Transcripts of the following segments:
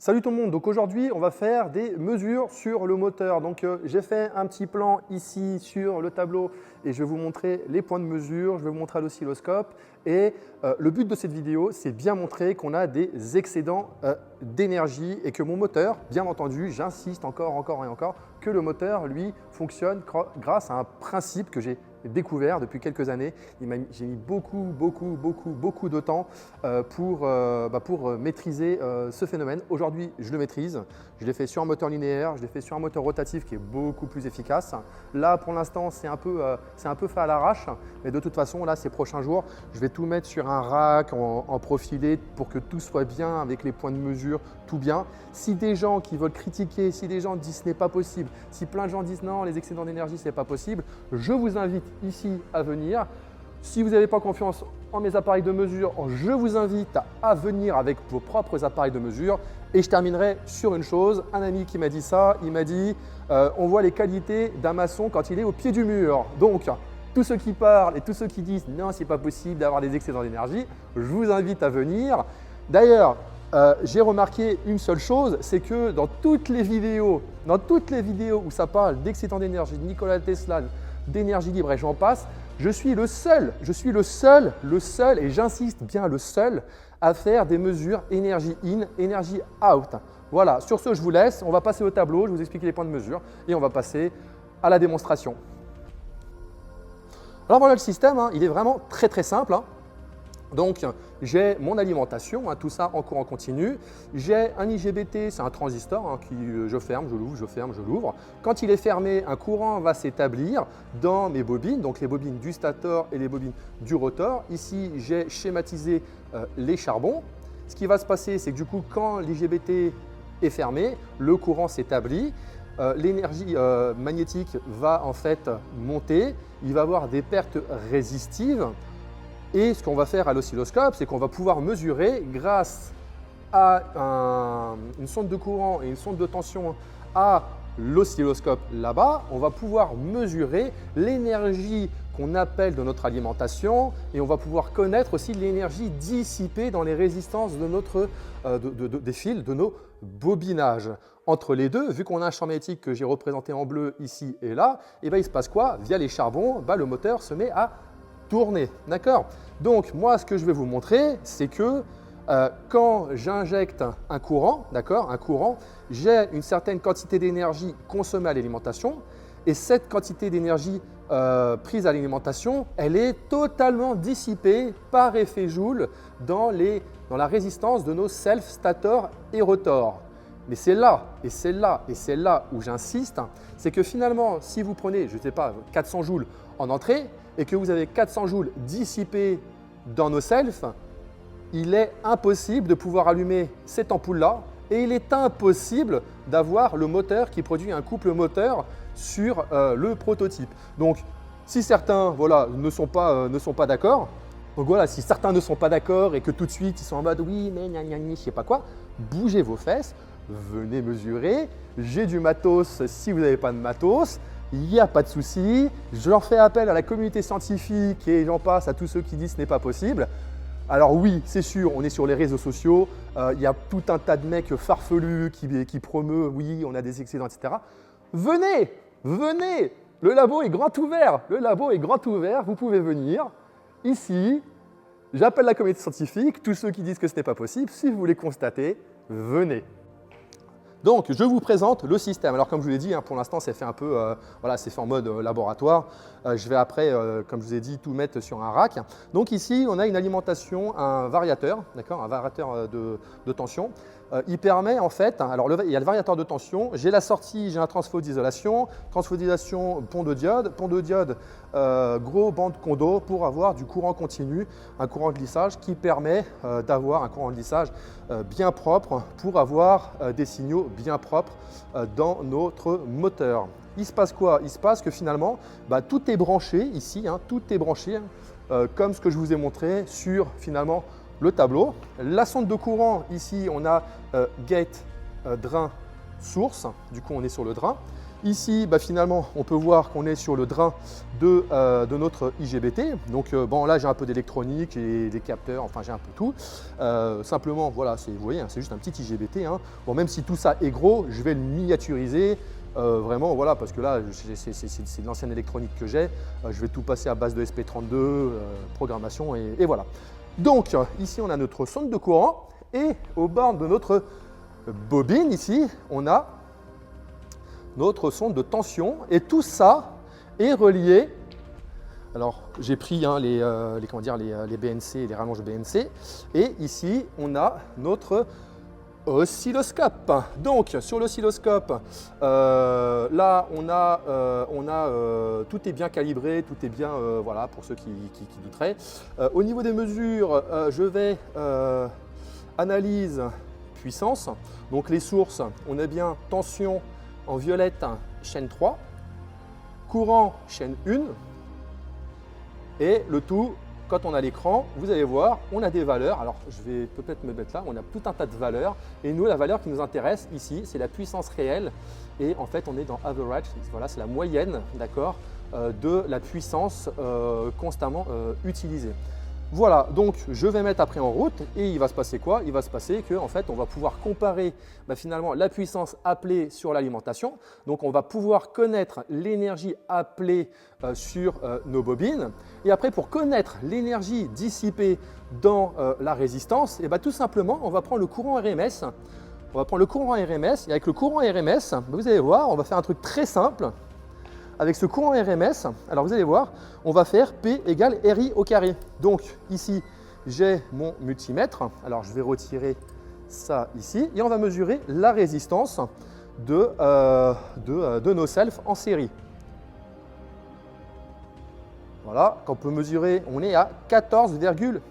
Salut tout le monde, donc aujourd'hui on va faire des mesures sur le moteur. Donc j'ai fait un petit plan ici sur le tableau et je vais vous montrer les points de mesure, je vais vous montrer à l'oscilloscope et le but de cette vidéo c'est bien montrer qu'on a des excédents d'énergie et que mon moteur, bien entendu, j'insiste encore et encore, que le moteur lui fonctionne grâce à un principe que j'ai découvert depuis quelques années. J'ai mis beaucoup de temps pour maîtriser ce phénomène. Aujourd'hui, je le maîtrise. Je l'ai fait sur un moteur linéaire, je l'ai fait sur un moteur rotatif qui est beaucoup plus efficace. Là, pour l'instant, c'est un peu fait à l'arrache, mais de toute façon, là, ces prochains jours, je vais tout mettre sur un rack en profilé pour que tout soit bien avec les points de mesure, tout bien. Si des gens qui veulent critiquer, si des gens disent ce n'est pas possible, si plein de gens disent non, les excédents d'énergie, ce n'est pas possible, je vous invite ici à venir. Si vous n'avez pas confiance en mes appareils de mesure, je vous invite à venir avec vos propres appareils de mesure. Et je terminerai sur une chose, un ami qui m'a dit ça, il m'a dit on voit les qualités d'un maçon quand il est au pied du mur. Donc, tous ceux qui parlent et tous ceux qui disent non, c'est pas possible d'avoir des excédents d'énergie, je vous invite à venir. D'ailleurs, j'ai remarqué une seule chose, c'est que dans toutes les vidéos où ça parle d'excédents d'énergie, de Nikola Tesla, d'énergie libre et j'en passe, je suis le seul, et j'insiste bien le seul, à faire des mesures énergie in, énergie out. Voilà, sur ce, je vous laisse, on va passer au tableau, je vais vous expliquer les points de mesure et on va passer à la démonstration. Alors voilà le système, il est vraiment très simple. Donc, j'ai mon alimentation, tout ça en courant continu. J'ai un IGBT, c'est un transistor qui je ferme, je l'ouvre, je ferme, je l'ouvre. Quand il est fermé, un courant va s'établir dans mes bobines, donc les bobines du stator et les bobines du rotor. Ici, j'ai schématisé les charbons. Ce qui va se passer, c'est que du coup, quand l'IGBT est fermé, le courant s'établit. L'énergie magnétique va en fait monter. Il va y avoir des pertes résistives. Et ce qu'on va faire à l'oscilloscope, c'est qu'on va pouvoir mesurer grâce à une sonde de courant et une sonde de tension à l'oscilloscope là-bas, on va pouvoir mesurer l'énergie qu'on appelle de notre alimentation et on va pouvoir connaître aussi l'énergie dissipée dans les résistances de des fils de nos bobinages. Entre les deux, vu qu'on a un champ magnétique que j'ai représenté en bleu ici et là, et il se passe quoi? Via les charbons, le moteur se met à tourner, d'accord? Donc moi, ce que je vais vous montrer, c'est que quand j'injecte un courant, d'accord, j'ai une certaine quantité d'énergie consommée à l'alimentation et cette quantité d'énergie prise à l'alimentation, elle est totalement dissipée par effet Joule dans la résistance de nos self, stator et rotor. Mais c'est là où j'insiste, c'est que finalement, si vous prenez, je ne sais pas, 400 joules en entrée et que vous avez 400 joules dissipés dans nos selfs, il est impossible de pouvoir allumer cette ampoule-là et il est impossible d'avoir le moteur qui produit un couple moteur sur le prototype. Donc, si certains ne sont pas d'accord, si certains ne sont pas d'accord et que tout de suite ils sont en mode oui, mais gna gna gna, je sais pas quoi, bougez vos fesses, venez mesurer, j'ai du matos si vous n'avez pas de matos. Il n'y a pas de souci, je leur fais appel à la communauté scientifique et j'en passe à tous ceux qui disent ce n'est pas possible. Alors oui, c'est sûr, on est sur les réseaux sociaux, il y a tout un tas de mecs farfelus qui promeuvent, oui, on a des excédents, etc. Venez, le labo est grand ouvert, vous pouvez venir ici, j'appelle la communauté scientifique, tous ceux qui disent que ce n'est pas possible, si vous voulez constater, venez. Donc, je vous présente le système. Alors, comme je vous l'ai dit, pour l'instant, c'est fait un peu, c'est fait en mode laboratoire. Je vais après, comme je vous ai dit, tout mettre sur un rack. Donc ici, on a une alimentation, un variateur, d'accord, un variateur de tension. Il permet en fait, alors il y a le variateur de tension, j'ai la sortie, j'ai un transfo d'isolation, pont de diode, gros bande condo pour avoir du courant continu, un courant de glissage qui permet d'avoir un courant de glissage bien propre pour avoir des signaux bien propres dans notre moteur. Il se passe quoi? Il se passe que finalement, tout est branché ici, tout est branché comme ce que je vous ai montré sur finalement le tableau. La sonde de courant, ici, on a gate, drain, source. Du coup, on est sur le drain. Ici, finalement, on peut voir qu'on est sur le drain de notre IGBT. Donc, bon, là, j'ai un peu d'électronique, j'ai des capteurs, enfin, j'ai un peu tout. Simplement, voilà, vous voyez, hein, c'est juste un petit IGBT. Hein. Bon, même si tout ça est gros, je vais le miniaturiser. Vraiment, voilà, parce que là, c'est de l'ancienne électronique que j'ai. Je vais tout passer à base de SP32, programmation, et voilà. Donc, ici, on a notre sonde de courant. Et au bord de notre bobine, ici, on a notre sonde de tension. Et tout ça est relié. Alors, j'ai pris hein, les BNC et les rallonges BNC. Et ici, on a notre oscilloscope. Donc, sur l'oscilloscope, là, on a tout est bien calibré, tout est bien, voilà, pour ceux qui douteraient. Au niveau des mesures, je vais analyse puissance. Donc, les sources, on a bien tension en violette, chaîne 3, courant, chaîne 1, et le tout. Quand on a l'écran, vous allez voir, on a des valeurs. Alors, je vais peut-être me mettre là. On a tout un tas de valeurs. Et nous, la valeur qui nous intéresse ici, c'est la puissance réelle. Et en fait, on est dans average. Voilà, c'est la moyenne, d'accord, de la puissance constamment utilisée. Voilà, donc je vais mettre après en route et il va se passer quoi? Il va se passer qu'en fait, on va pouvoir comparer finalement la puissance appelée sur l'alimentation. Donc, on va pouvoir connaître l'énergie appelée sur nos bobines. Et après, pour connaître l'énergie dissipée dans la résistance, et tout simplement, on va prendre le courant RMS. On va prendre le courant RMS et avec le courant RMS, vous allez voir, on va faire un truc très simple. Avec ce courant RMS, alors vous allez voir, on va faire P égale RI au carré. Donc ici, j'ai mon multimètre. Alors je vais retirer ça ici et on va mesurer la résistance de nos selfs en série. Voilà, qu'on peut mesurer, on est à 14,8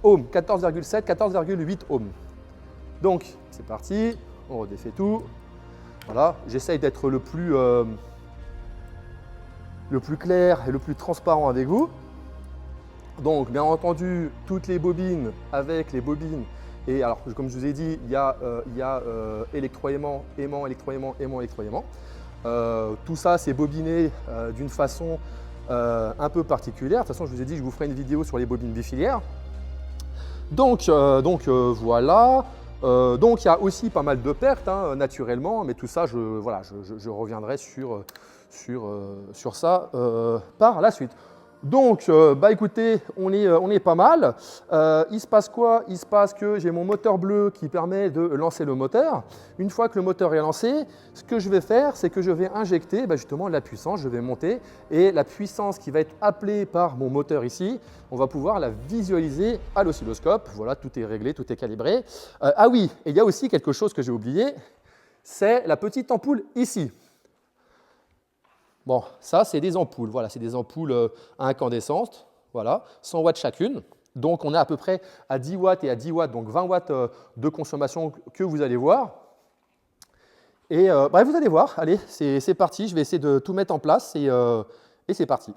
ohms, 14,7, 14,8 ohms. Donc c'est parti, on redéfait tout. Voilà, j'essaye d'être le plus clair et le plus transparent avec vous. Donc, bien entendu, toutes les bobines avec les bobines. Et alors, comme je vous ai dit, il y a électroaimant, aimant, électroaimant, aimant, électroaimant. Tout ça, c'est bobiné d'une façon un peu particulière. De toute façon, je vous ai dit, je vous ferai une vidéo sur les bobines bifilières. Donc voilà. Donc, il y a aussi pas mal de pertes, hein, naturellement, mais tout ça, je reviendrai sur ça par la suite. Donc, écoutez, on est pas mal. Il se passe quoi? Il se passe que j'ai mon moteur bleu qui permet de lancer le moteur. Une fois que le moteur est lancé, ce que je vais faire, c'est que je vais injecter justement la puissance, je vais monter, et la puissance qui va être appelée par mon moteur ici, on va pouvoir la visualiser à l'oscilloscope. Voilà, tout est réglé, tout est calibré. Ah oui, et il y a aussi quelque chose que j'ai oublié, c'est la petite ampoule ici. Bon, ça, c'est des ampoules. Voilà, c'est des ampoules à incandescence, voilà, 100 watts chacune. Donc, on est à peu près à 10 watts et à 10 watts, donc 20 watts de consommation que vous allez voir. Et vous allez voir, allez, c'est parti. Je vais essayer de tout mettre en place et c'est parti.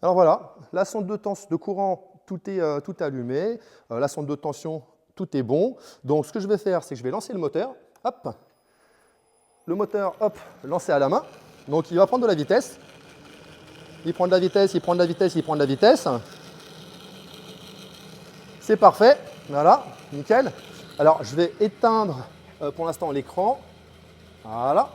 Alors voilà, la sonde de courant, tout est allumé. La sonde de tension, tout est bon. Donc, ce que je vais faire, c'est que je vais lancer le moteur. Hop, le moteur, hop, lancé à la main. Donc, il va prendre de la vitesse. Il prend de la vitesse, il prend de la vitesse, il prend de la vitesse. C'est parfait. Voilà, nickel. Alors, je vais éteindre pour l'instant l'écran. Voilà.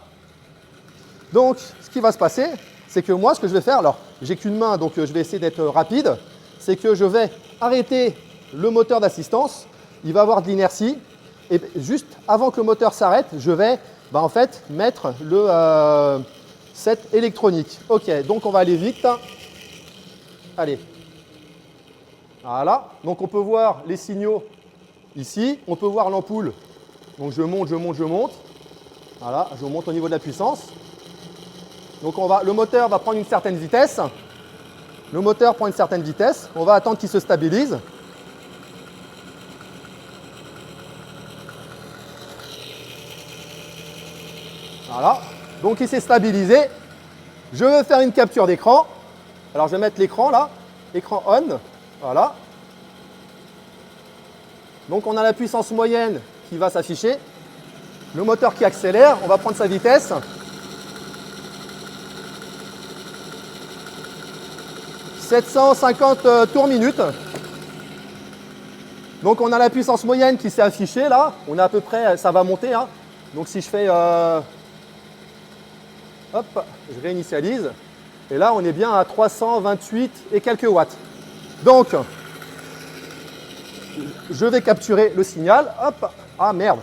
Donc, ce qui va se passer, c'est que moi, ce que je vais faire, alors, j'ai qu'une main, donc je vais essayer d'être rapide, c'est que je vais arrêter le moteur d'assistance. Il va avoir de l'inertie. Et juste avant que le moteur s'arrête, je vais en fait mettre le set électronique. Ok, donc on va aller vite. Allez. Voilà. Donc on peut voir les signaux ici. On peut voir l'ampoule. Donc je monte, je monte, je monte. Voilà, je monte au niveau de la puissance. Donc le moteur va prendre une certaine vitesse. Le moteur prend une certaine vitesse. On va attendre qu'il se stabilise. Voilà, donc il s'est stabilisé. Je veux faire une capture d'écran. Alors je vais mettre l'écran là, écran on. Voilà. Donc on a la puissance moyenne qui va s'afficher. le moteur qui accélère, on va prendre sa vitesse. « 750 tours minute. Donc on a la puissance moyenne qui s'est affichée là. On est à peu près, ça va monter. Hein. Donc si je fais, hop, je réinitialise. Et là on est bien à 328 et quelques watts. Donc je vais capturer le signal. Hop, ah merde.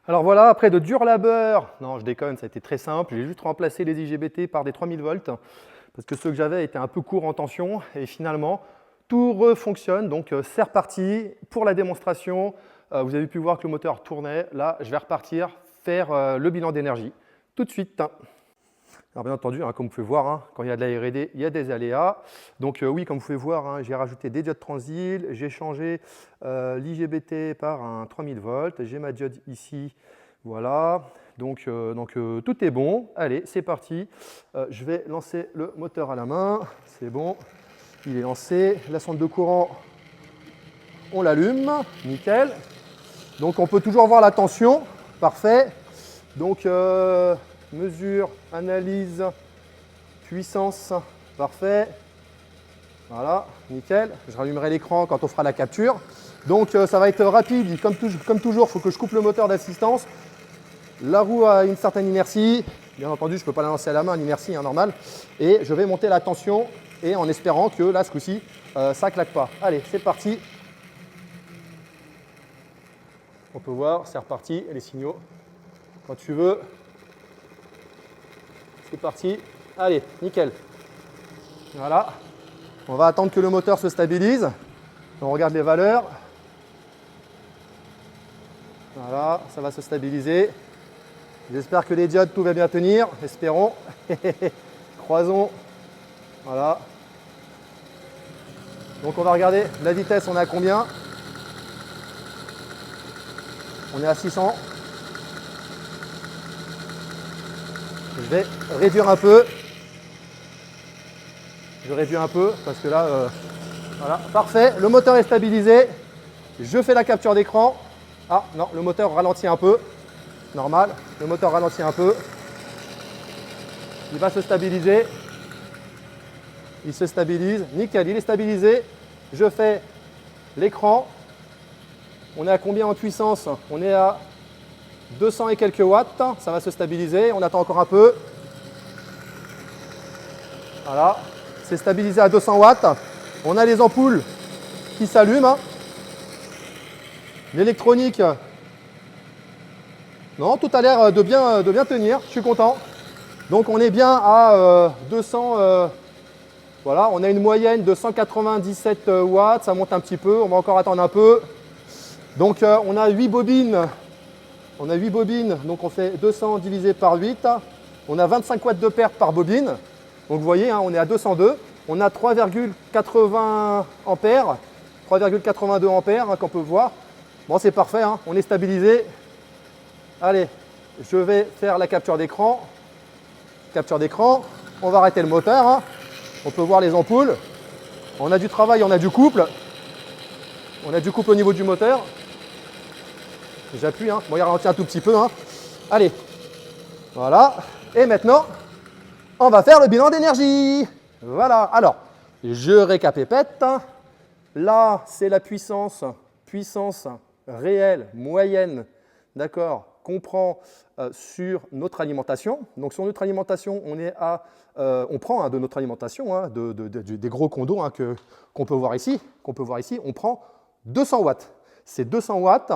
Alors voilà, après de dur labeur, non je déconne, ça a été très simple, j'ai juste remplacé les IGBT par des 3000 volts parce que ceux que j'avais étaient un peu courts en tension et finalement tout refonctionne, donc c'est reparti pour la démonstration. Vous avez pu voir que le moteur tournait, là je vais repartir faire le bilan d'énergie tout de suite. Alors bien entendu, hein, comme vous pouvez voir, hein, quand il y a de la R&D, il y a des aléas. Donc oui, comme vous pouvez voir, hein, j'ai rajouté des diodes transil, j'ai changé l'IGBT par un 3000 volts, j'ai ma diode ici, voilà. Donc tout est bon. Allez, c'est parti. Je vais lancer le moteur à la main, c'est bon, il est lancé. La sonde de courant, on l'allume, nickel. Donc on peut toujours voir la tension, parfait. Donc mesure, analyse, puissance, parfait. Voilà, nickel. Je rallumerai l'écran quand on fera la capture. Donc ça va être rapide, comme toujours, il faut que je coupe le moteur d'assistance. La roue a une certaine inertie. Bien entendu, je ne peux pas la lancer à la main, l'inertie hein, normale. Et je vais monter la tension et en espérant que là, ce coup-ci, ça ne claque pas. Allez, c'est parti. On peut voir, c'est reparti, les signaux. Quand tu veux. C'est parti. Allez, nickel. Voilà. On va attendre que le moteur se stabilise. On regarde les valeurs. Voilà, ça va se stabiliser. J'espère que les diodes, tout va bien tenir. Espérons. Croisons. Voilà. Donc on va regarder la vitesse, on est à combien? On est à 600. Je vais réduire un peu. Je réduis un peu parce que là, voilà, parfait. Le moteur est stabilisé. Je fais la capture d'écran. Ah non, le moteur ralentit un peu. Normal, le moteur ralentit un peu. Il va se stabiliser. Il se stabilise. Nickel, il est stabilisé. Je fais l'écran. On est à combien en puissance? On est à 200 et quelques watts. Ça va se stabiliser. On attend encore un peu. Voilà. C'est stabilisé à 200 watts. On a les ampoules qui s'allument. L'électronique, non, tout a l'air de bien tenir. Je suis content. Donc on est bien à 200. Voilà, on a une moyenne de 197 watts. Ça monte un petit peu. On va encore attendre un peu. Donc on a 8 bobines. On a 8 bobines. Donc on fait 200 divisé par 8. On a 25 watts de perte par bobine. Donc vous voyez, hein, on est à 202. On a 3,80 ampères, 3,82 ampères, hein, qu'on peut voir. Bon, c'est parfait, hein, on est stabilisé. Allez, je vais faire la capture d'écran. Capture d'écran. On va arrêter le moteur. Hein. On peut voir les ampoules. On a du travail, on a du couple. On a du couple au niveau du moteur. J'appuie, hein. Bon, il ralentit un tout petit peu. Hein. Allez, voilà. Et maintenant, on va faire le bilan d'énergie. Voilà. Alors, je récapépète. Là, c'est la puissance réelle, moyenne, d'accord, qu'on prend sur notre alimentation. Donc, sur notre alimentation, on prend hein, de notre alimentation, hein, des gros condos hein, qu'on peut voir ici. On prend 200 watts. Ces 200 watts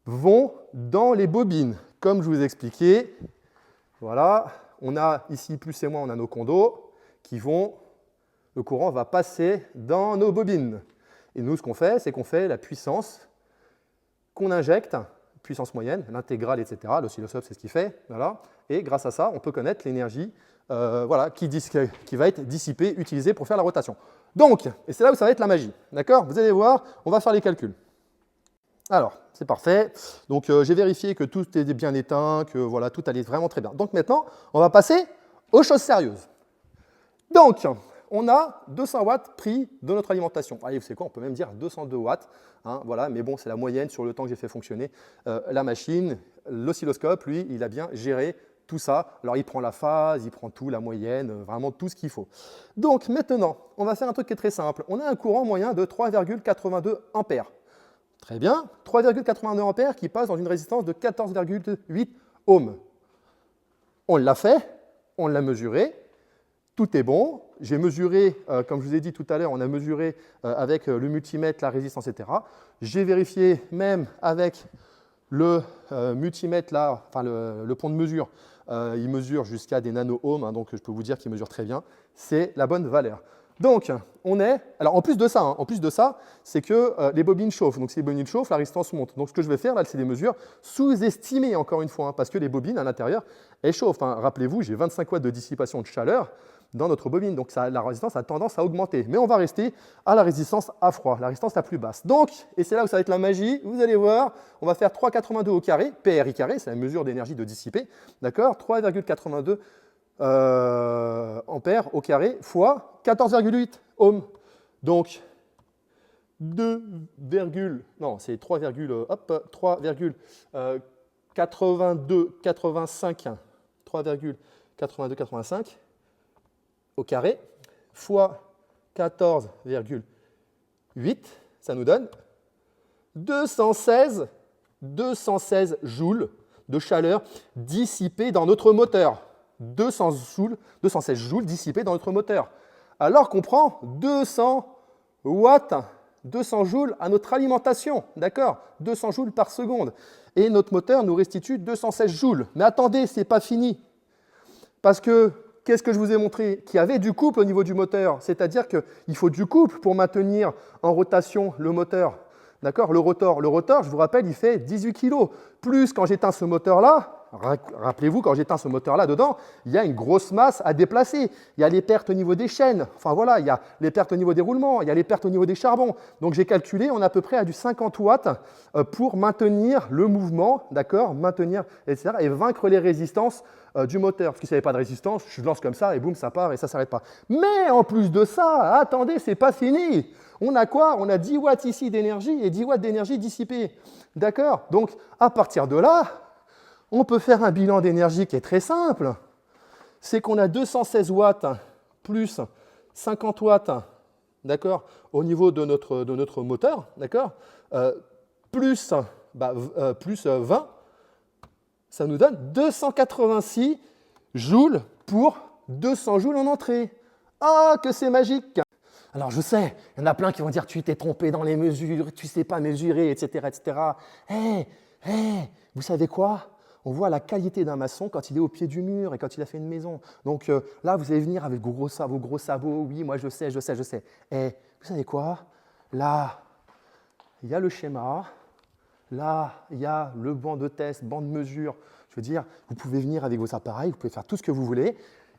vont dans les bobines, comme je vous ai expliqué. Voilà, on a ici plus et moins, on a nos condos qui vont, le courant va passer dans nos bobines. Et nous, ce qu'on fait, c'est qu'on fait la puissance qu'on injecte, puissance moyenne, l'intégrale, etc. L'oscilloscope, c'est ce qu'il fait. Voilà. Et grâce à ça, on peut connaître l'énergie voilà, qui va être dissipée, utilisée pour faire la rotation. Donc, et c'est là où ça va être la magie. D'accord? Vous allez voir, on va faire les calculs. Alors, c'est parfait. Donc, j'ai vérifié que tout est bien éteint, que voilà, tout allait vraiment très bien. Donc maintenant, on va passer aux choses sérieuses. Donc, on a 200 watts pris de notre alimentation. Allez, vous savez quoi, on peut même dire 202 watts. Hein, voilà, mais bon, c'est la moyenne sur le temps que j'ai fait fonctionner la machine. L'oscilloscope, lui, il a bien géré tout ça. Alors, il prend la phase, il prend tout, la moyenne, vraiment tout ce qu'il faut. Donc, maintenant, on va faire un truc qui est très simple. On a un courant moyen de 3,82 ampères. Très bien, 3,82 ampères qui passe dans une résistance de 14,8 ohms. On l'a fait, on l'a mesuré, tout est bon. J'ai mesuré, comme je vous ai dit tout à l'heure, on a mesuré avec le multimètre la résistance, etc. J'ai vérifié même avec le multimètre, là, enfin le pont de mesure, il mesure jusqu'à des nano-ohms, hein, donc je peux vous dire qu'il mesure très bien. C'est la bonne valeur. Donc, on est. Alors, en plus de ça, c'est que les bobines chauffent. Donc, si les bobines chauffent, la résistance monte. Donc, ce que je vais faire, là, c'est des mesures sous-estimées, encore une fois, hein, parce que les bobines, à l'intérieur, elles chauffent. Hein. Rappelez-vous, j'ai 25 watts de dissipation de chaleur dans notre bobine. Donc, la résistance a tendance à augmenter. Mais on va rester à la résistance à froid, la résistance la plus basse. Donc, et c'est là où ça va être la magie, vous allez voir, on va faire 3,82 au carré, PRI carré, c'est la mesure d'énergie de dissipée. D'accord, 3,82 ampères au carré fois 14,8 ohms. Donc 3,8285 au carré fois 14,8, ça nous donne 216 joules de chaleur dissipée dans notre moteur. 216 joules dissipés dans notre moteur. Alors qu'on prend 200 watts, 200 joules à notre alimentation, d'accord, 200 joules par seconde. Et notre moteur nous restitue 216 joules. Mais attendez, ce n'est pas fini. Parce que, qu'est-ce que je vous ai montré? Qu'il y avait du couple au niveau du moteur. C'est-à-dire qu'il faut du couple pour maintenir en rotation le moteur. D'accord, le rotor, je vous rappelle, il fait 18 kg. Plus quand j'éteins ce moteur-là, rappelez-vous, quand j'éteins ce moteur-là dedans, il y a une grosse masse à déplacer. Il y a les pertes au niveau des chaînes, enfin voilà, il y a les pertes au niveau des roulements, il y a les pertes au niveau des charbons. Donc j'ai calculé, on est à peu près à du 50 watts pour maintenir le mouvement, d'accord, maintenir, etc. et vaincre les résistances du moteur. Parce que s'il n'y avait pas de résistance, je lance comme ça et boum, ça part et ça ne s'arrête pas. Mais en plus de ça, attendez, ce n'est pas fini. On a quoi? On a 10 watts ici d'énergie et 10 watts d'énergie dissipée. D'accord? Donc, à partir de là, on peut faire un bilan d'énergie qui est très simple. C'est qu'on a 216 watts plus 50 watts, d'accord, au niveau de notre moteur, d'accord, plus 20, ça nous donne 286 joules pour 200 joules en entrée. Ah, que c'est magique! Alors je sais, il y en a plein qui vont dire tu t'es trompé dans les mesures, tu ne sais pas mesurer, etc. etc. Vous savez quoi? On voit la qualité d'un maçon quand il est au pied du mur et quand il a fait une maison. Donc là, vous allez venir avec vos gros sabots. Oui, moi je sais. Vous savez quoi? Là, il y a le schéma. Là, il y a le banc de test, banc de mesure. Je veux dire, vous pouvez venir avec vos appareils, vous pouvez faire tout ce que vous voulez.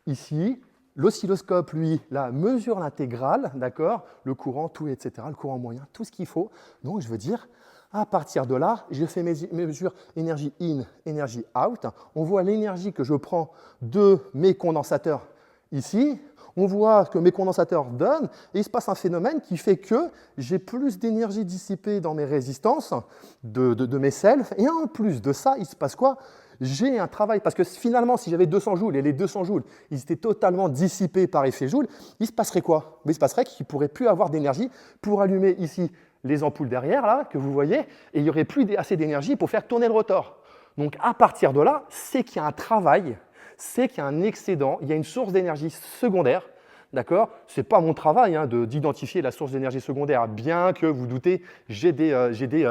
Ici, l'oscilloscope, lui, là, mesure l'intégrale, d'accord, le courant, tout, etc., le courant moyen, tout ce qu'il faut. Donc, je veux dire, à partir de là, je fais mes mesures énergie in, énergie out. On voit l'énergie que je prends de mes condensateurs ici. On voit ce que mes condensateurs donnent et il se passe un phénomène qui fait que j'ai plus d'énergie dissipée dans mes résistances de mes selfs. Et en plus de ça, il se passe quoi? J'ai un travail, parce que finalement, si j'avais 200 joules et les 200 joules, ils étaient totalement dissipés par effet Joule, il se passerait quoi? Il se passerait qu'il ne pourrait plus avoir d'énergie pour allumer ici les ampoules derrière, là, que vous voyez, et il n'y aurait plus assez d'énergie pour faire tourner le rotor. Donc à partir de là, c'est qu'il y a un travail, c'est qu'il y a un excédent, il y a une source d'énergie secondaire. D'accord? Ce n'est pas mon travail d'identifier la source d'énergie secondaire, bien que vous doutez, j'ai des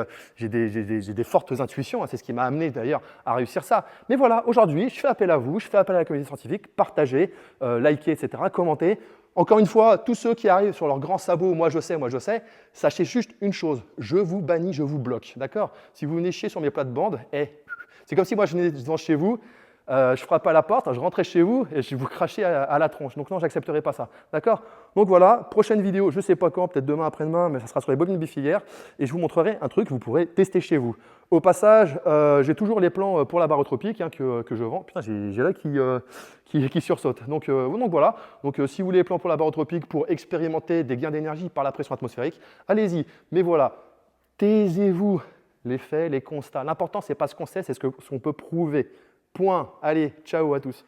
fortes intuitions, hein, c'est ce qui m'a amené d'ailleurs à réussir ça. Mais voilà, aujourd'hui, je fais appel à vous, je fais appel à la communauté scientifique, partagez, likez, etc., commentez. Encore une fois, tous ceux qui arrivent sur leurs grands sabots, moi je sais, sachez juste une chose, je vous bannis, je vous bloque. D'accord? Si vous venez chier sur mes plates-bandes, c'est comme si moi je venais devant chez vous, je frappe à la porte, je rentrais chez vous et je vous crachais à la tronche. Donc non, j'accepterai pas ça. D'accord? Donc voilà, prochaine vidéo, je ne sais pas quand, peut-être demain, après-demain, mais ça sera sur les bobines bifilières et je vous montrerai un truc que vous pourrez tester chez vous. Au passage, j'ai toujours les plans pour la barotropique hein, que je vends. Putain, j'ai là qui sursaute. Donc voilà. Donc si vous voulez les plans pour la barotropique pour expérimenter des gains d'énergie par la pression atmosphérique, allez-y. Mais voilà, taisez-vous les faits, les constats. L'important, ce n'est pas ce qu'on sait, c'est ce qu'on peut prouver. Point. Allez, ciao à tous.